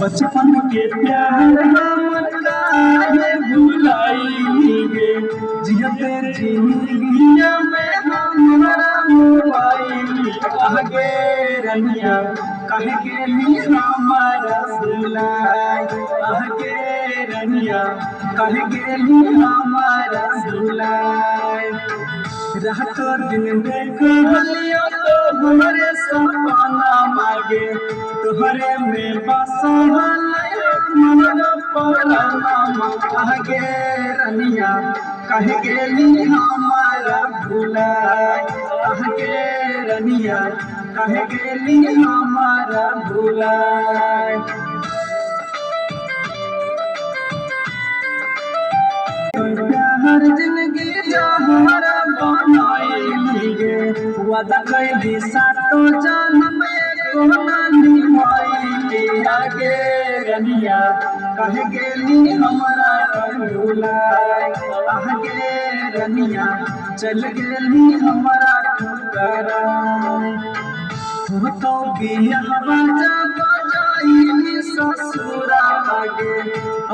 बचपन के प्यार हमर काहे भुलाई गे जियते जिंदगिया में हमरा मोबाइल आगे रनिया कहे गेली हमारा भुलाई आगे रनिया कहे गेली हमारा भुलाई रहतो दिन देखलियो तो हमारे सपना मागे तोहरे में बसल मन पराना आगे रनिया कहे गेली हमारा भुलाई आगे रनिया कहे गेली हमारा भुलाई हर जिंदगी हमारा बनाई गे वादा कैली सातो जन्म एको नानी भाई आगे रनिया कहे गेली हमारा भुलाई आगे रनिया चल गेली हमारा ठुकरा तो बिया बाजा बजाई ससुरा आगे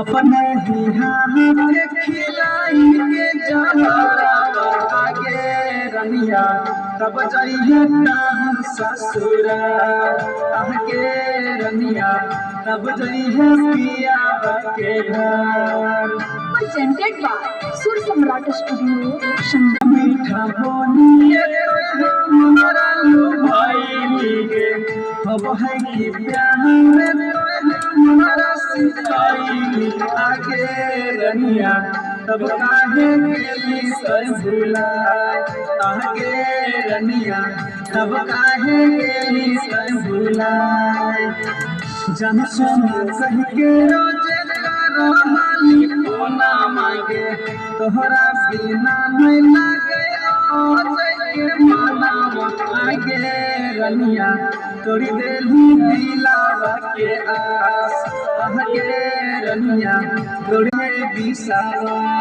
अपने ही हाथ खिलाई के जहरा आगे रनिया तब जाइए हम ससुरा आगे रनिया तब जाइए पिया के घर। Presented by Sur Samrat Studio, मीठा बोलिए हमारा भाई गे अब है कि प्यार हमारा सिखाई आगे रनिया तब काहे गेली सर भुलाई आगे रनिया तब काहे गेली सर भुलाई जन सुन कह के रोजे रहली कोना मांगे तोहरा बिना नहीं लागे के माना आगे रनिया तोड़ी देली दिलावा के आस आगे रनिया तोड़ी दिसावा।